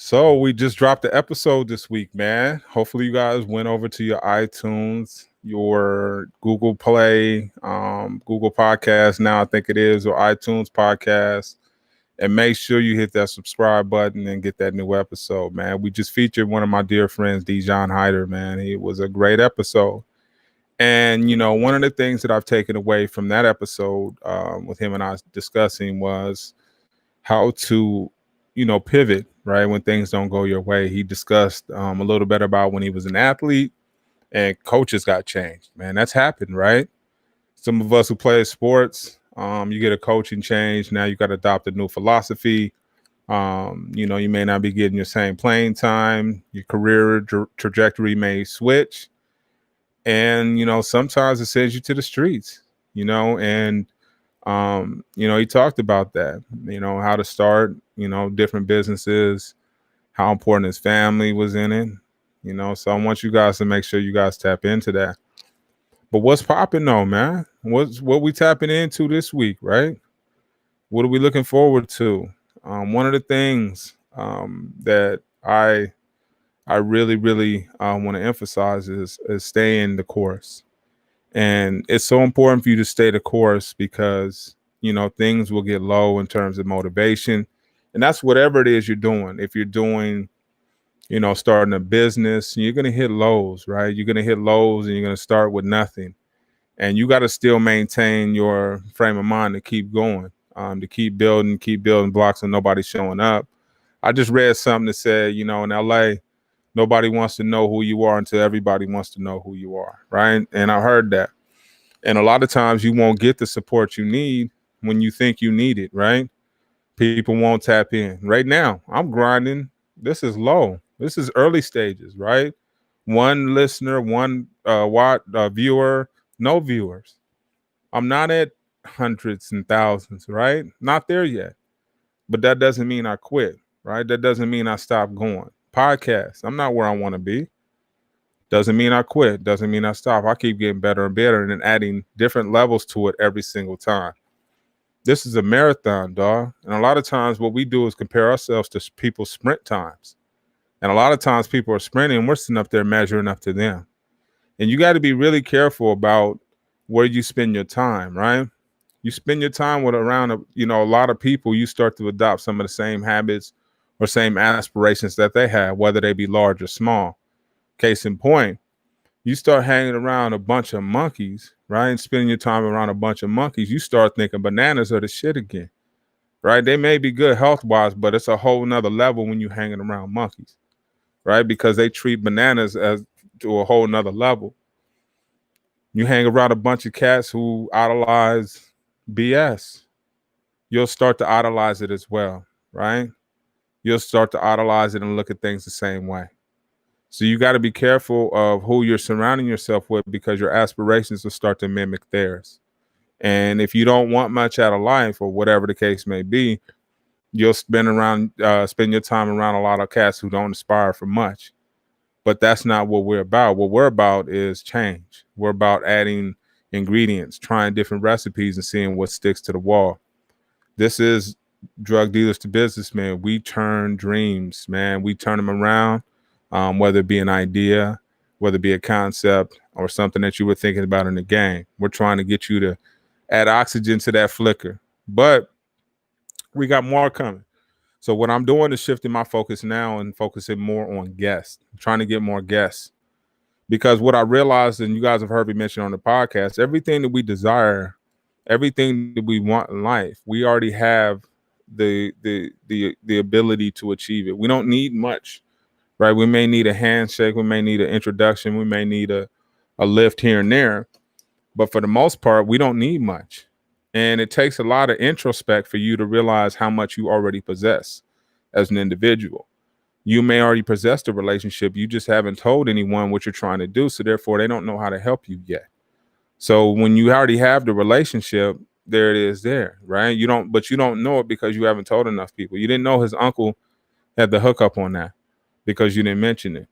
So we just dropped the episode this week, man. Hopefully you guys went over to your iTunes, your Google Play, Google Podcast now I think it is, or iTunes Podcast, and make sure you hit that subscribe button and get that new episode, man. We just featured one of my dear friends, Dijon Hyder, man. It was a great episode. And one of the things that I've taken away from that episode with him and I discussing was how to pivot right when things don't go your way. He discussed a little bit about when he was an athlete and coaches got changed. Man, that's happened, right? Some of us who play sports, you get a coaching change. Now you got to adopt a new philosophy. You may not be getting your same playing time. Your career trajectory may switch, and sometimes it sends you to the streets. And he talked about that, how to start, different businesses, how important his family was in it, so I want you guys to make sure you guys tap into that. But what's popping though, man? What we tapping into this week, right? What are we looking forward to? One of the things that I really, really want to emphasize is staying the course. And it's so important for you to stay the course because, things will get low in terms of motivation. And that's whatever it is you're doing. If you're doing, starting a business, you're going to hit lows, right? You're going to hit lows and you're going to start with nothing. And you got to still maintain your frame of mind to keep going, to keep building blocks and nobody's showing up. I just read something that said, in LA, nobody wants to know who you are until everybody wants to know who you are, right? And I heard that. And a lot of times you won't get the support you need when you think you need it, right? People won't tap in. Right now, I'm grinding. This is low. This is early stages, right? One listener, one viewer, no viewers. I'm not at hundreds and thousands, right? Not there yet. But that doesn't mean I quit, right? That doesn't mean I stop going. Podcast, I'm not where I want to be. Doesn't mean I quit. Doesn't mean I stop. I keep getting better and better and then adding different levels to it every single time. This is a marathon, dog. And a lot of times what we do is compare ourselves to people's sprint times. And a lot of times people are sprinting and we're sitting up there measuring up to them. And you got to be really careful about where you spend your time, right? You spend your time with around, a lot of people, you start to adopt some of the same habits or same aspirations that they have, whether they be large or small. Case in point, you start hanging around a bunch of monkeys, right? And spending your time around a bunch of monkeys, you start thinking bananas are the shit again, right? They may be good health-wise, but it's a whole nother level when you're hanging around monkeys, right? Because they treat bananas as to a whole nother level. You hang around a bunch of cats who idolize BS, you'll start to idolize it as well, right? You'll start to idolize it and look at things the same way. So you got to be careful of who you're surrounding yourself with because your aspirations will start to mimic theirs. And if you don't want much out of life or whatever the case may be, you'll spend your time around a lot of cats who don't aspire for much. But that's not what we're about. What we're about is change. We're about adding ingredients, trying different recipes and seeing what sticks to the wall. This is drug dealers to businessmen. We turn dreams, man. We turn them around. Whether it be an idea, whether it be a concept or something that you were thinking about in the game. We're trying to get you to add oxygen to that flicker. But we got more coming. So what I'm doing is shifting my focus now and focusing more on guests. I'm trying to get more guests. Because what I realized, and you guys have heard me mention on the podcast, everything that we desire, everything that we want in life, we already have the ability to achieve it. We don't need much. Right, we may need a handshake, we may need an introduction, we may need a lift here and there, but for the most part, we don't need much. And it takes a lot of introspect for you to realize how much you already possess as an individual. You may already possess the relationship, you just haven't told anyone what you're trying to do, so therefore they don't know how to help you yet. So when you already have the relationship, there it is there, right? You don't know it because you haven't told enough people. You didn't know his uncle had the hookup on that, because you didn't mention it.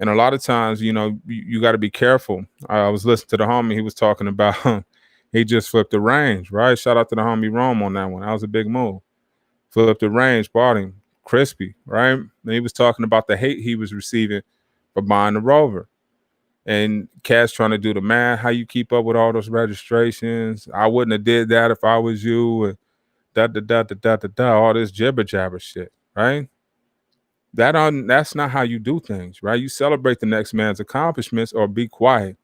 And a lot of times, you got to be careful. I was listening to the homie, he was talking about he just flipped the range, right? Shout out to the homie Rome on that one. That was a big move. Flipped the range, bought him. crispy, right? And he was talking about the hate he was receiving for buying the Rover. And Cash trying to do the math, how you keep up with all those registrations. I wouldn't have did that if I was you, and all this jibber jabber shit, right? That's not how you do things, right? You celebrate the next man's accomplishments or be quiet,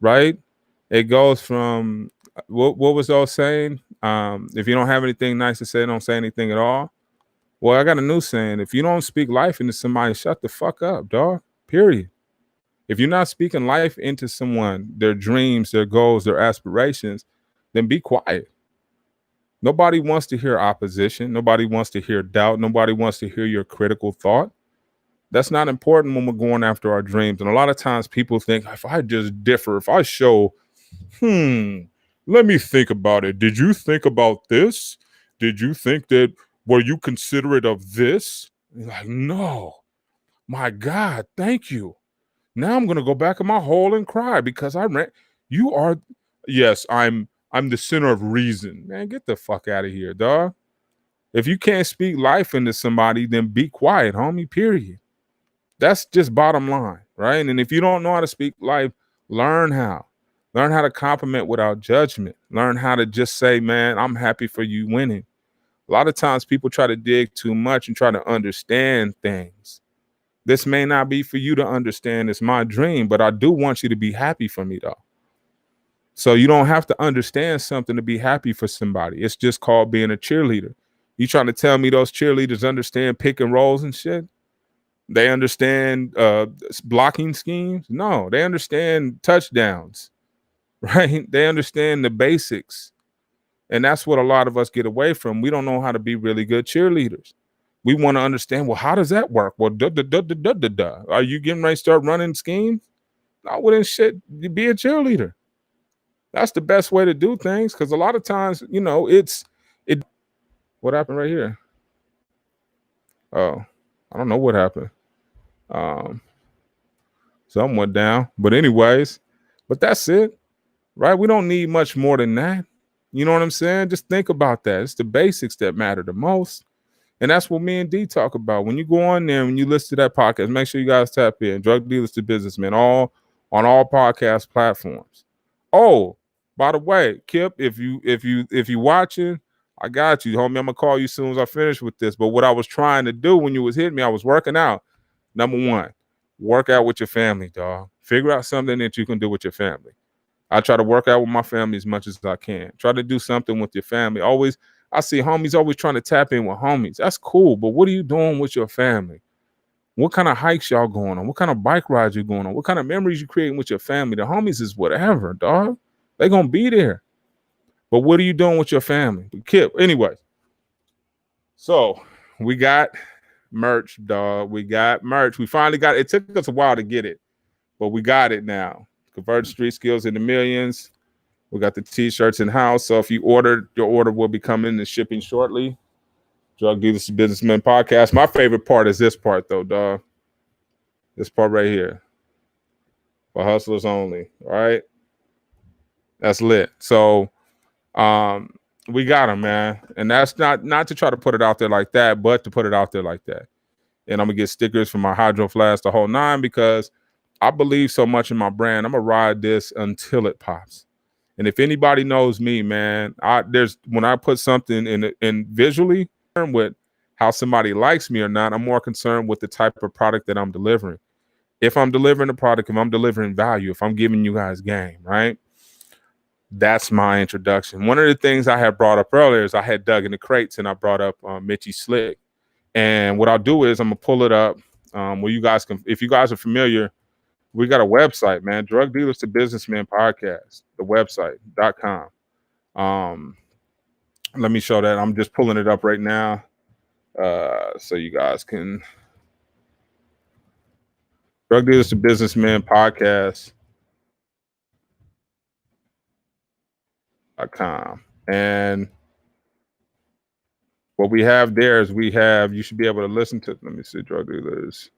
right? It goes from what was those saying? If you don't have anything nice to say, don't say anything at all. Well, I got a new saying. If you don't speak life into somebody, shut the fuck up, dog. Period. If you're not speaking life into someone, their dreams, their goals, their aspirations, then be quiet. Nobody wants to hear opposition. Nobody wants to hear doubt. Nobody wants to hear your critical thought. That's not important when we're going after our dreams. And a lot of times people think, if I just differ, if I show, let me think about it. Did you think about this? Did you think that, were you considerate of this? You're like, no, my God, thank you. Now I'm gonna go back in my hole and cry because you are, yes, I'm the center of reason. Man, get the fuck out of here, dog. If you can't speak life into somebody, then be quiet, homie, period. That's just bottom line, right? And if you don't know how to speak life, learn how. Learn how to compliment without judgment. Learn how to just say, man, I'm happy for you winning. A lot of times people try to dig too much and try to understand things. This may not be for you to understand. It's my dream, but I do want you to be happy for me, though. So you don't have to understand something to be happy for somebody. It's just called being a cheerleader. You trying to tell me those cheerleaders understand pick and rolls and shit? They understand blocking schemes? No, they understand touchdowns, right? They understand the basics. And that's what a lot of us get away from. We don't know how to be really good cheerleaders. We want to understand, well, how does that work? Well, are you getting ready to start running schemes? No, well, then shit, be a cheerleader. That's the best way to do things, because a lot of times, what happened right here? Oh, I don't know what happened. Something went down. But anyways, that's it, right? We don't need much more than that. You know what I'm saying? Just think about that. It's the basics that matter the most. And that's what me and D talk about. When you go on there, when you listen to that podcast, make sure you guys tap in. Drug Dealers to Businessmen, all on all podcast platforms. Oh, by the way, Kip, if you watching, I got you, homie. I'm gonna call you as soon as I finish with this. But what I was trying to do when you was hitting me, I was working out. Number one, work out with your family, dog. Figure out something that you can do with your family. I try to work out with my family as much as I can. Try to do something with your family. Always, I see homies always trying to tap in with homies. That's cool, but what are you doing with your family? What kind of hikes y'all going on? What kind of bike rides you going on? What kind of memories you creating with your family? The homies is whatever, dog. They gonna be there. But what are you doing with your family? Kip, anyway. So we got merch, dog. We got merch. We finally got it. It took us a while to get it, but we got it now. Convert Street Skills into Millions. We got the t-shirts in house. So if you ordered, your order will be coming and shipping shortly. Drug Dealers to Businessmen podcast. My favorite part is this part, though, dog. This part right here. For hustlers only. All right. That's lit. So we got them, man. And that's not to try to put it out there like that, but to put it out there like that. And I'm gonna get stickers from my Hydro Flask, the whole nine, because I believe so much in my brand. I'm gonna ride this until it pops. And if anybody knows me, man, when I put something in visually with how somebody likes me or not, I'm more concerned with the type of product that I'm delivering. If I'm delivering a product, if I'm delivering value, if I'm giving you guys game, right? That's my introduction. One of the things I had brought up earlier is I had dug in the crates and I brought up Mitchie Slick. And what I'll do is I'm gonna pull it up where you guys can, if you guys are familiar, we got a website, man, Drug Dealers to Businessmen podcast, the website.com. Let me show that. I'm just pulling it up right now so you guys can. Drug Dealers to Businessmen podcast.com. And what we have there is you should be able to listen to, let me see, Drug Dealers.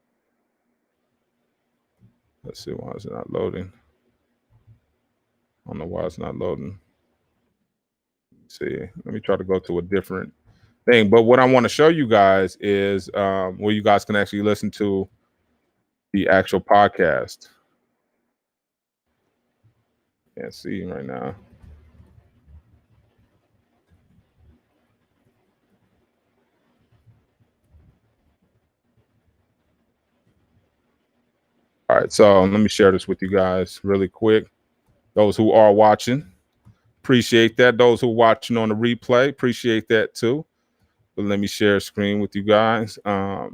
Let's see, why is it not loading? I don't know why it's not loading. Let's see, let me try to go to a different thing. But what I want to show you guys is where you guys can actually listen to the actual podcast. Can't see right now. All right, so let me share this with you guys really quick. Those who are watching, appreciate that. Those who are watching on the replay, appreciate that too. But let me share a screen with you guys. Da,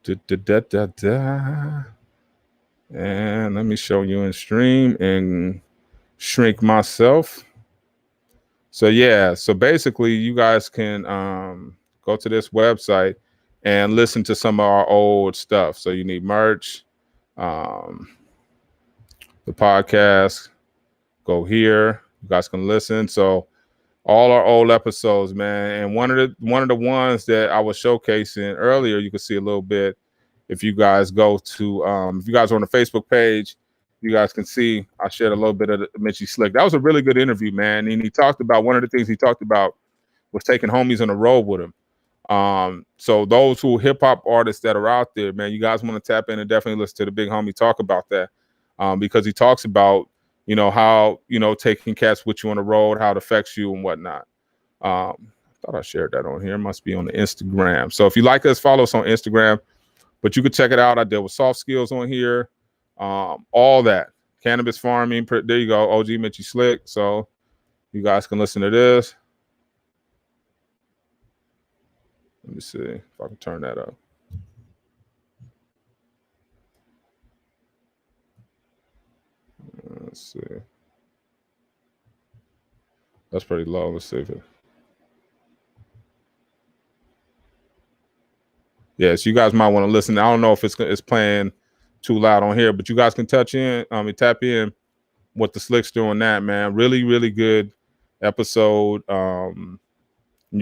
da, da, da, da. And let me show you in stream and shrink myself. So yeah, so basically you guys can go to this website and listen to some of our old stuff. So you need merch, the podcast, go here. You guys can listen. So all our old episodes, man. And one of the ones that I was showcasing earlier, you can see a little bit. If you guys go to if you guys are on the Facebook page, you guys can see I shared a little bit of the Mitchie Slick. That was a really good interview, man. And he talked about one of the things he talked about was taking homies on the road with him. So those who hip hop artists that are out there, man, you guys want to tap in and definitely listen to the big homie talk about that. Because he talks about, how, taking cats with you on the road, how it affects you and whatnot. I thought I shared that on here. It must be on the Instagram. So if you like us, follow us on Instagram. But you can check it out. I deal with soft skills on here. All that. Cannabis farming. There you go. OG Mitchie Slick. So you guys can listen to this. Let me see if I can turn that up. Let's see. That's pretty low. Let's see if it. Yeah, so you guys might want to listen. I don't know if it's playing too loud on here, but you guys can tap in what the Slick's doing that, man. Really, really good episode. You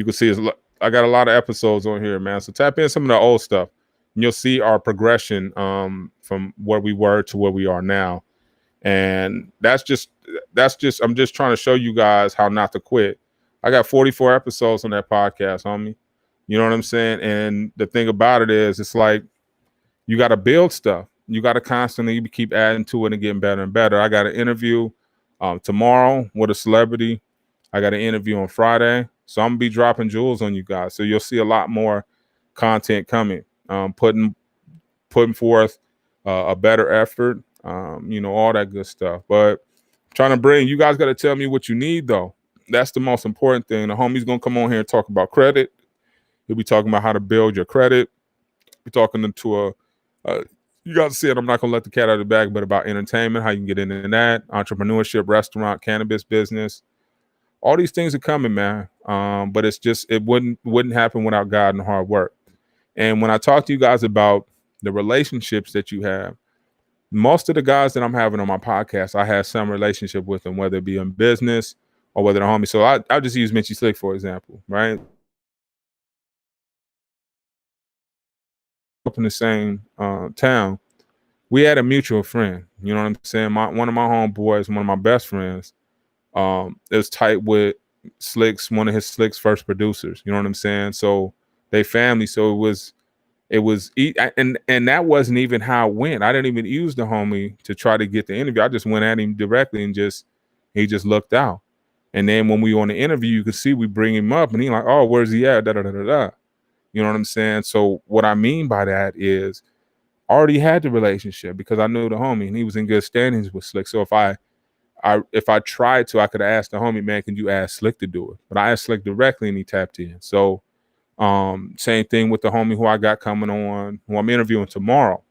can see I got a lot of episodes on here, man. So tap in some of the old stuff, and you'll see our progression from where we were to where we are now. And that's just I'm just trying to show you guys how not to quit. I got 44 episodes on that podcast, homie. You know what I'm saying? And the thing about it is, it's like you got to build stuff. You got to constantly keep adding to it and getting better and better. I got an interview tomorrow with a celebrity. I got an interview on Friday. So I'm going to be dropping jewels on you guys. So you'll see a lot more content coming, putting forth a better effort, all that good stuff. But trying to bring, you guys got to tell me what you need, though. That's the most important thing. The homie's going to come on here and talk about credit. He'll be talking about how to build your credit. Be talking to you got to see it. I'm not going to let the cat out of the bag, but about entertainment, how you can get into that, entrepreneurship, restaurant, cannabis business. All these things are coming, man. But it's just, it wouldn't happen without God and hard work. And when I talk to you guys about the relationships that you have, most of the guys that I'm having on my podcast, I have some relationship with them, whether it be in business or whether they're homies. So I'll just use Mitchie Slick, for example, right? Up in the same town, we had a mutual friend. You know what I'm saying? One of my homeboys, one of my best friends, is tight with Slick's, one of his Slick's first producers. You know what I'm saying? So they family. So it was and that wasn't even how it went. I didn't even use the homie to try to get the interview. I just went at him directly and he just looked out. And then when we on the interview, you could see we bring him up and he like, oh, where's he at? Da da da da da. You know what I'm saying? So what I mean by that is I already had the relationship because I knew the homie and he was in good standings with Slick. So if I tried to, I could have asked the homie, man, can you ask Slick to do it? But I asked Slick directly and he tapped in. So same thing with the homie who I got coming on, who I'm interviewing tomorrow.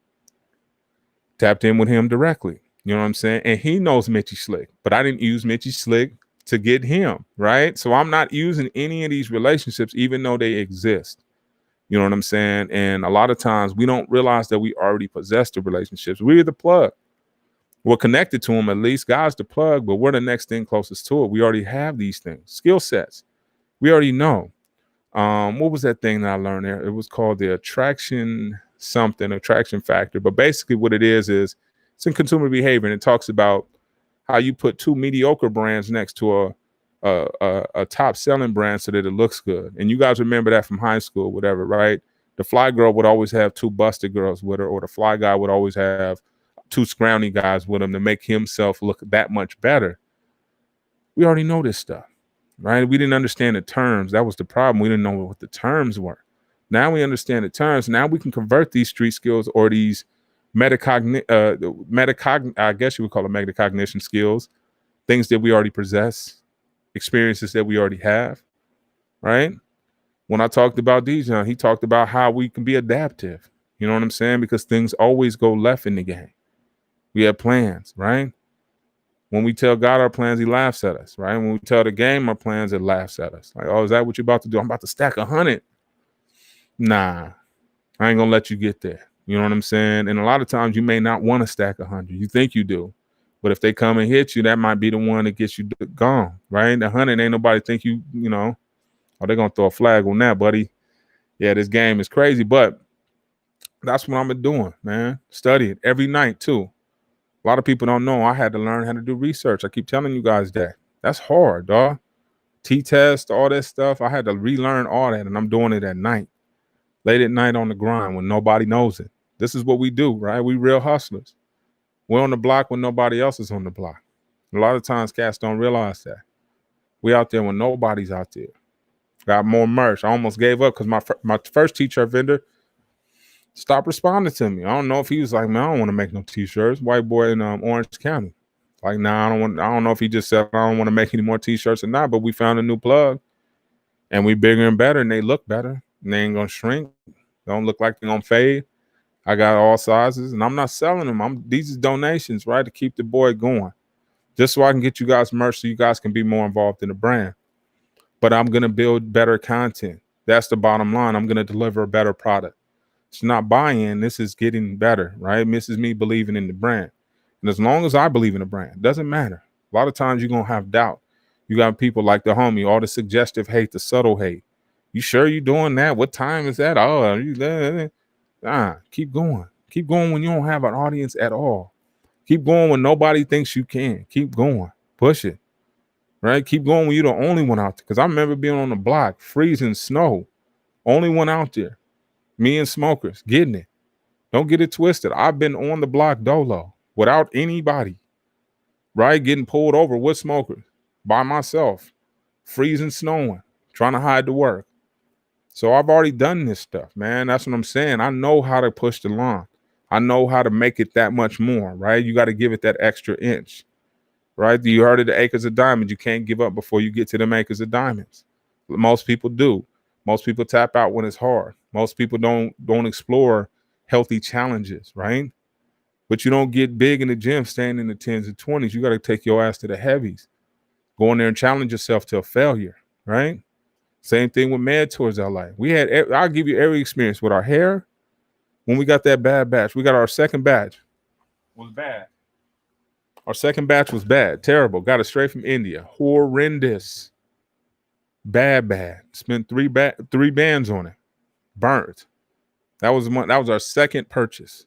Tapped in with him directly. You know what I'm saying? And he knows Mitchie Slick, but I didn't use Mitchie Slick to get him, right? So I'm not using any of these relationships, even though they exist. You know what I'm saying? And a lot of times we don't realize that we already possess the relationships. We're the plug. We're connected to them, at least. God's the plug, but we're the next thing closest to it. We already have these things, skill sets. We already know. What was that thing that I learned there? It was called the attraction factor. But basically what it is it's in consumer behavior. And it talks about how you put two mediocre brands next to a top selling brand so that it looks good. And you guys remember that from high school, whatever, right? The fly girl would always have two busted girls with her, or the fly guy would always have two scrawny guys with him to make himself look that much better. We already know this stuff, right? We didn't understand the terms. That was the problem. We didn't know what the terms were. Now we understand the terms. Now we can convert these street skills or these I guess you would call it metacognition skills, things that we already possess, experiences that we already have, right? When I talked about Dijon, he talked about how we can be adaptive. You know what I'm saying? Because things always go left in the game. We have plans, right? When we tell God our plans, he laughs at us, right? When we tell the game our plans, it laughs at us. Like, oh, is that what you're about to do? I'm about to stack 100. Nah, I ain't gonna let you get there. You know what I'm saying? And a lot of times you may not want to stack 100. You think you do. But if they come and hit you, that might be the one that gets you gone, right? 100 ain't nobody think you know, oh, they're going to throw a flag on that, buddy. Yeah, this game is crazy. But that's what I'm doing, man. Study it every night, too. A lot of people don't know I had to learn how to do research. I keep telling you guys that. That's hard, dog. T-test, all that stuff. I had to relearn all that, and I'm doing it at night. Late at night on the grind when nobody knows it. This is what we do, right? We real hustlers. We're on the block when nobody else is on the block. A lot of times cats don't realize that. We out there when nobody's out there. Got more merch. I almost gave up because my first t-shirt vendor stopped responding to me. I don't know if he was like, man, I don't want to make no t-shirts. White boy in Orange County. Like, nah, I don't know if he just said I don't want to make any more t-shirts or not, but we found a new plug and we bigger and better and they look better and they ain't gonna shrink. They don't look like they're gonna fade. I got all sizes and I'm not selling them. These are donations, right? To keep the boy going. Just so I can get you guys merch so you guys can be more involved in the brand. But I'm gonna build better content. That's the bottom line. I'm gonna deliver a better product. It's not buy-in, this is getting better, right? This is me believing in the brand. And as long as I believe in the brand, it doesn't matter. A lot of times you're gonna have doubt. You got people like the homie, all the suggestive hate, the subtle hate. You sure you doing that? What time is that? Oh, are you there? Keep going. Keep going when you don't have an audience at all. Keep going when nobody thinks you can. Keep going. Push it. Right? Keep going when you're the only one out there. Because I remember being on the block, freezing snow. Only one out there. Me and smokers getting it. Don't get it twisted. I've been on the block dolo without anybody. Right? Getting pulled over with smokers by myself. Freezing, snowing. Trying to hide the work. So I've already done this stuff, man. That's what I'm saying. I know how to push the line. I know how to make it that much more, right? You got to give it that extra inch, right? You heard of the acres of diamonds. You can't give up before you get to them acres of diamonds. Most people do. Most people tap out when it's hard. Most people don't explore healthy challenges, right? But you don't get big in the gym staying in the 10s and 20s. You got to take your ass to the heavies. Go in there and challenge yourself to a failure, right? Same thing with Mad Tours LA. I'll give you every experience with our hair. When we got that bad batch, we got our second batch. Was bad. Our second batch was bad, terrible. Got it straight from India. Horrendous. Bad. Spent three bands on it. Burnt. That was our second purchase.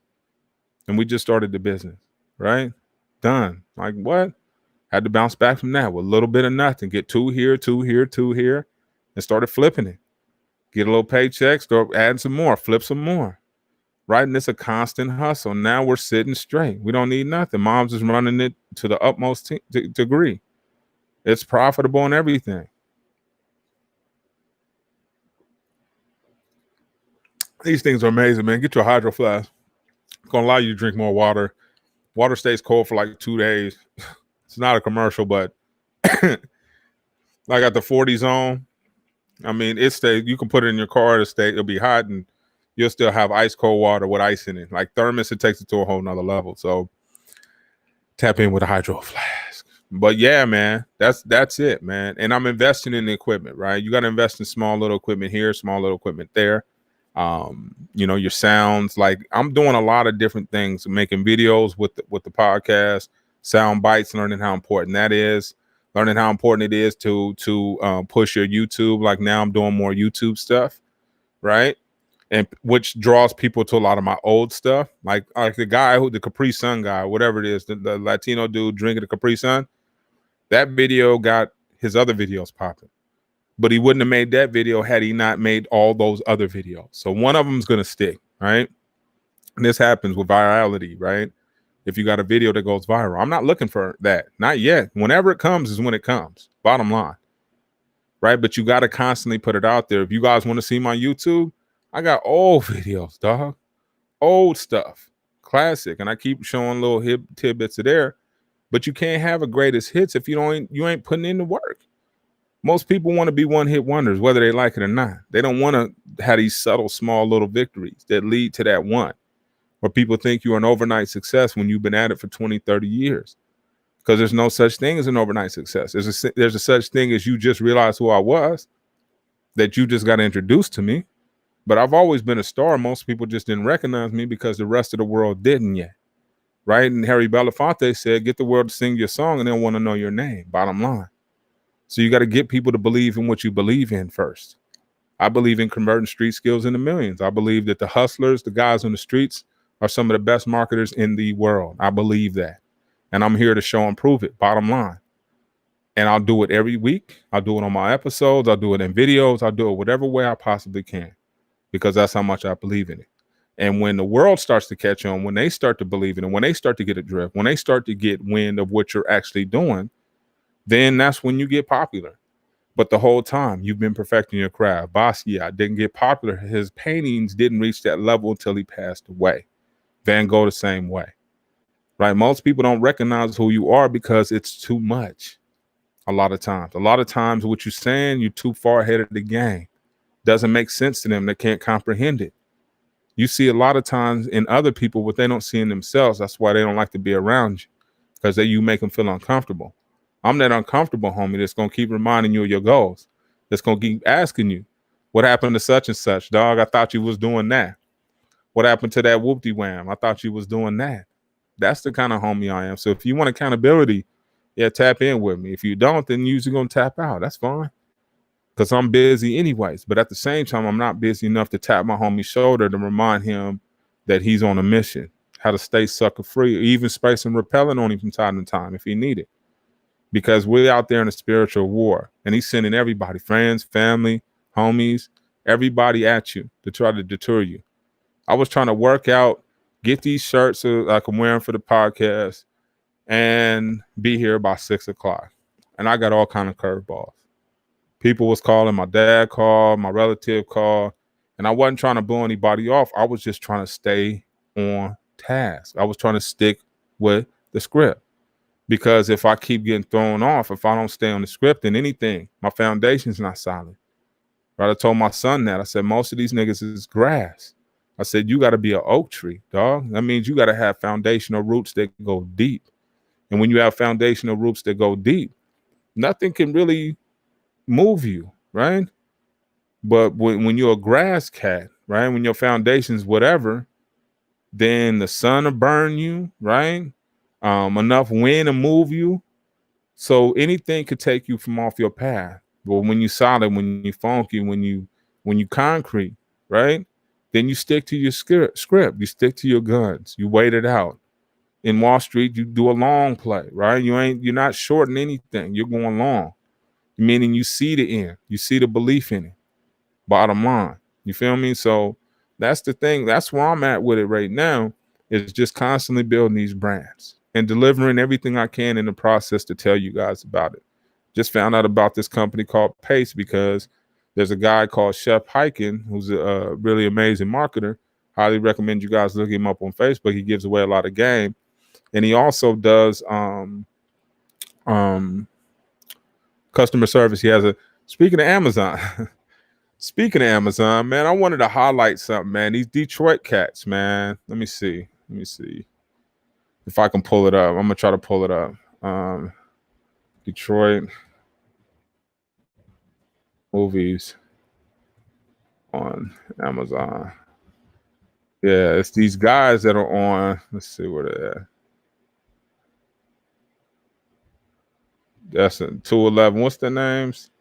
And we just started the business, right? Done. Like what? Had to bounce back from that with a little bit of nothing. Get two here, and started flipping it. Get a little paycheck, start adding some more, flip some more. Right? And it's a constant hustle. Now we're sitting straight. We don't need nothing. Mom's just running it to the utmost degree. It's profitable and everything. These things are amazing, man. Get your hydro flask. It's going to allow you to drink more water. Water stays cold for like 2 days. It's not a commercial, but I got the 40 zone. I mean, it stays. You can put it in your car. It'll be hot, and you'll still have ice cold water with ice in it. Like thermos, it takes it to a whole nother level. So tap in with a hydro flask. But yeah, man, that's it, man. And I'm investing in the equipment, right? You got to invest in small little equipment here, small little equipment there. Your sounds. Like I'm doing a lot of different things, making videos with the podcast, sound bites, learning how important that is. Learning how important it is to push your YouTube. Like now I'm doing more YouTube stuff, right? And which draws people to a lot of my old stuff. Like the Capri Sun guy, whatever it is, the Latino dude drinking the Capri Sun. That video got his other videos popping. But he wouldn't have made that video had he not made all those other videos. So one of them is going to stick, right? And this happens with virality, right? If you got a video that goes viral, I'm not looking for that. Not yet. Whenever it comes is when it comes. Bottom line. Right? But you got to constantly put it out there. If you guys want to see my YouTube, I got old videos, dog. Old stuff. Classic. And I keep showing little hip tidbits of there. But you can't have a greatest hits if you ain't putting in the work. Most people want to be one-hit wonders, whether they like it or not. They don't want to have these subtle, small little victories that lead to that one. Or people think you're an overnight success when you've been at it for 20, 30 years. Because there's no such thing as an overnight success. There's a such thing as you just realized who I was, that you just got introduced to me. But I've always been a star. Most people just didn't recognize me because the rest of the world didn't yet. Right? And Harry Belafonte said, get the world to sing your song and they want to know your name. Bottom line. So you got to get people to believe in what you believe in first. I believe in converting street skills into millions. I believe that the hustlers, the guys on the streets, are some of the best marketers in the world. I believe that. And I'm here to show and prove it, bottom line. And I'll do it every week. I'll do it on my episodes. I'll do it in videos. I'll do it whatever way I possibly can, because that's how much I believe in it. And when the world starts to catch on, when they start to believe in it, when they start to get a drift, when they start to get wind of what you're actually doing, then that's when you get popular. But the whole time you've been perfecting your craft. Basquiat didn't get popular. His paintings didn't reach that level until he passed away. Van Gogh the same way. Right? Most people don't recognize who you are because it's too much. A lot of times what you're saying, you're too far ahead of the game. Doesn't make sense to them. They can't comprehend it. You see a lot of times in other people what they don't see in themselves. That's why they don't like to be around you, because you make them feel uncomfortable. I'm that uncomfortable homie that's going to keep reminding you of your goals. That's going to keep asking you, what happened to such and such, dog? I thought you was doing that. What happened to that whoop-de-wham? I thought you was doing that. That's the kind of homie I am. So if you want accountability, yeah, tap in with me. If you don't, then you're usually going to tap out. That's fine, because I'm busy anyways. But at the same time, I'm not busy enough to tap my homie's shoulder to remind him that he's on a mission, how to stay sucker free, even spray some repellent on him from time to time if he need it. Because we're out there in a spiritual war, and he's sending everybody, friends, family, homies, everybody at you to try to deter you. I was trying to work out, get these shirts like I'm wearing for the podcast, and be here by 6 o'clock. And I got all kind of curveballs. People was calling, my dad called, my relative called, and I wasn't trying to blow anybody off. I was just trying to stay on task. I was trying to stick with the script. Because if I keep getting thrown off, if I don't stay on the script in anything, my foundation's not solid. Right? I told my son that. I said, most of these niggas is grass. I said, you got to be an oak tree, dog. That means you got to have foundational roots that go deep. And when you have foundational roots that go deep, nothing can really move you, right? But when you're a grass cat, right, when your foundation's whatever, then the sun will burn you, right? Enough wind to move you. So anything could take you from off your path. But when you solid, when you funky, when you concrete, right? Then you stick to your script. You stick to your guns. You wait it out. In Wall Street, you do a long play, right? You're not shorting anything. You're going long. Meaning you see the end. You see the belief in it. Bottom line. You feel me? So that's the thing. That's where I'm at with it right now, is just constantly building these brands and delivering everything I can in the process to tell you guys about it. Just found out about this company called Pace because there's a guy called Chef Hiken who's a really amazing marketer. Highly recommend you guys look him up on Facebook. He gives away a lot of game. And he also does customer service. He has speaking of Amazon, speaking of Amazon, man, I wanted to highlight something, man. These Detroit cats, man. Let me see if I can pull it up. I'm gonna try to pull it up. Detroit movies on Amazon. Yeah, it's these guys that are on. Let's see where they're at. That's 211. What's their names?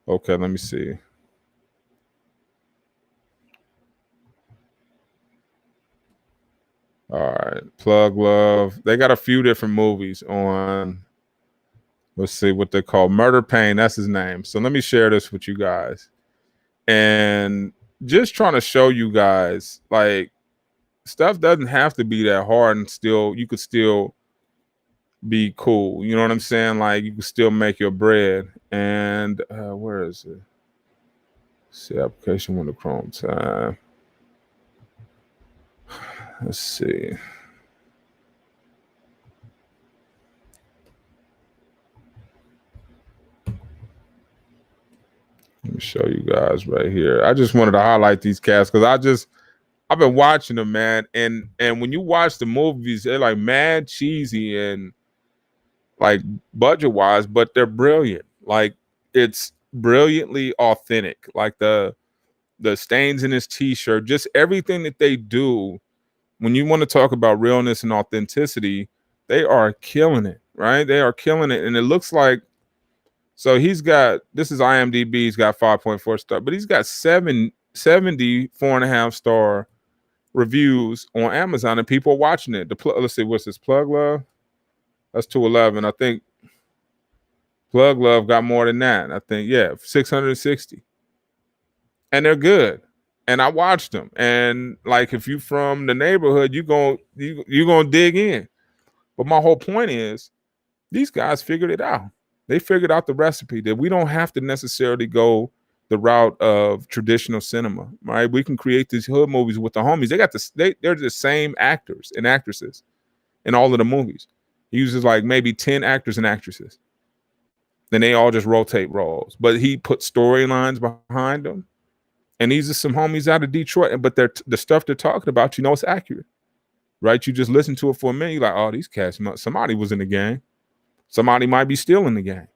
Okay, let me see. All right, Plug Love. They got a few different movies on. let's see what they call Murder Pain. That's his name. So let me share this with you guys. And just trying to show you guys, like, stuff doesn't have to be that hard, and still you could still be cool. You know what I'm saying? Like, you can still make your bread. And where is it? See, application window, Chrome time. Let's see. Let me show you guys right here. I just wanted to highlight these cats because I've been watching them, man. And when you watch the movies, they're like mad cheesy and like budget wise, but they're brilliant. Like, it's brilliantly authentic. Like the stains in his t-shirt, just everything that they do. When you want to talk about realness and authenticity, they are killing it, right? They are killing it. And it looks like, so he's got, this is IMDb, he's got 5.4 star, but he's got 74.5 star reviews on Amazon, and people are watching it. Let's see, what's this, Plug Love? That's 211. I think Plug Love got more than that. I think, yeah, 660. And they're good. And I watched them. And like, if you from the neighborhood, you're gonna dig in. But my whole point is, these guys figured it out. They figured out the recipe that we don't have to necessarily go the route of traditional cinema, right? We can create these hood movies with the homies. They're the same actors and actresses in all of the movies. He uses like maybe 10 actors and actresses. Then they all just rotate roles. But he put storylines behind them. And these are some homies out of Detroit, but the stuff they're talking about, it's accurate, right? You just listen to it for a minute, you're like, oh, these cats, somebody was in the game. Somebody might be still in the game.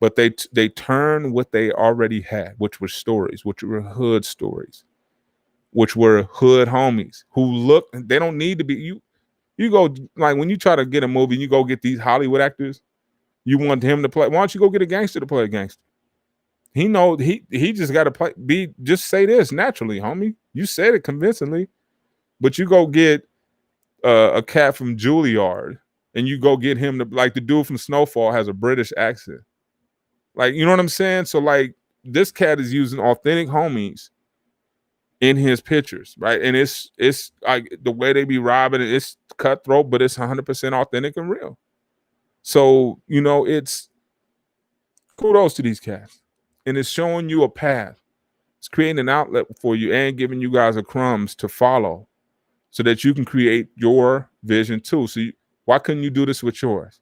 But they turn what they already had, which were stories, which were hood stories, which were hood homies who they don't need to be, you go, like, when you try to get a movie, you go get these Hollywood actors, you want him to play, why don't you go get a gangster to play a gangster? He just got to just say this naturally, homie. You said it convincingly, but you go get a cat from Juilliard and you go get him to, like, the dude from Snowfall has a British accent. Like, you know what I'm saying? So like, this cat is using authentic homies in his pictures, right? And it's like the way they be robbing it, it's cutthroat, but it's 100% authentic and real. So, it's kudos to these cats. And it's showing you a path. It's creating an outlet for you and giving you guys a crumbs to follow so that you can create your vision too. So why couldn't you do this with yours?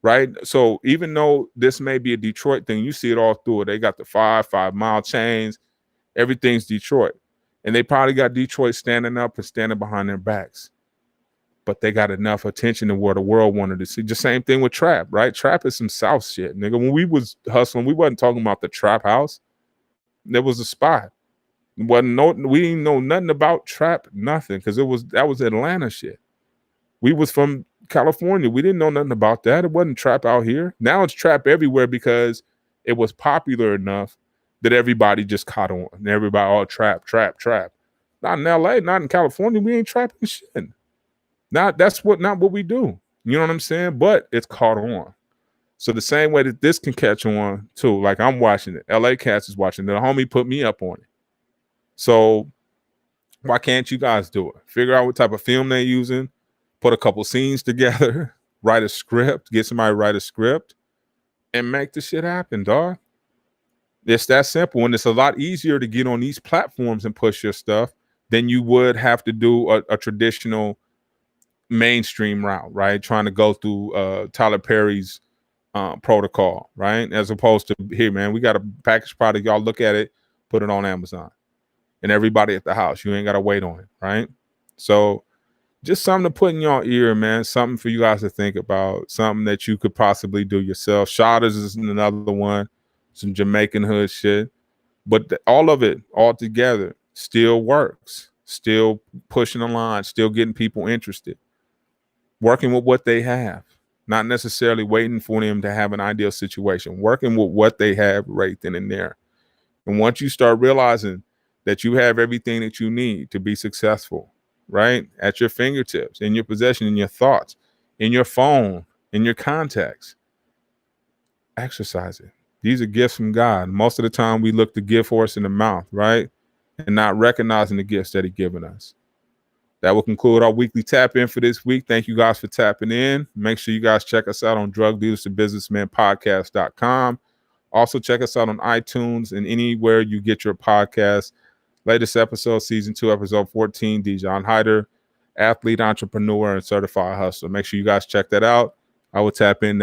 Right? So even though this may be a Detroit thing, you see it all through it. They got the 5-mile chains. Everything's Detroit. And they probably got Detroit standing up and standing behind their backs. But they got enough attention to where the world wanted to see. The same thing with trap, right? Trap is some South shit, nigga. When we was hustling, we wasn't talking about the trap house. There was a spot. We didn't know nothing about trap, nothing, because that was Atlanta shit. We was from California. We didn't know nothing about that. It wasn't trap out here. Now it's trap everywhere because it was popular enough that everybody just caught on. And everybody all trap. Not in LA, not in California. We ain't trapping shit. Not what we do. You know what I'm saying? But it's caught on. So the same way that this can catch on too, like I'm watching it. LA Cats is watching it. The homie put me up on it. So why can't you guys do it? Figure out what type of film they're using, put a couple scenes together, write a script, get somebody to write a script, and make the shit happen, dog. It's that simple. And it's a lot easier to get on these platforms and push your stuff than you would have to do a traditional mainstream route, right? Trying to go through Tyler Perry's protocol, right? As opposed to, here, man, we got a packaged product. Y'all look at it, put it on Amazon. And everybody at the house, you ain't got to wait on it, right? So just something to put in your ear, man. Something for you guys to think about. Something that you could possibly do yourself. Shotters is another one. Some Jamaican hood shit. But all of it, all together, still works. Still pushing the line. Still getting people interested. Working with what they have. Not necessarily waiting for them to have an ideal situation. Working with what they have right then and there. And once you start realizing that you have everything that you need to be successful, right? At your fingertips, in your possession, in your thoughts, in your phone, in your contacts. exercise it. These are gifts from God. Most of the time we look the gift horse in the mouth, right? And not recognizing the gifts that He's given us. That will conclude our weekly tap in for this week. Thank you guys for tapping in. Make sure you guys check us out on Drug Dealers to Businessmen podcast.com. Also check us out on iTunes and anywhere you get your podcasts. Latest episode, season 2, episode 14, Dijon Hyder, athlete, entrepreneur, and certified hustler. Make sure you guys check that out. I will tap in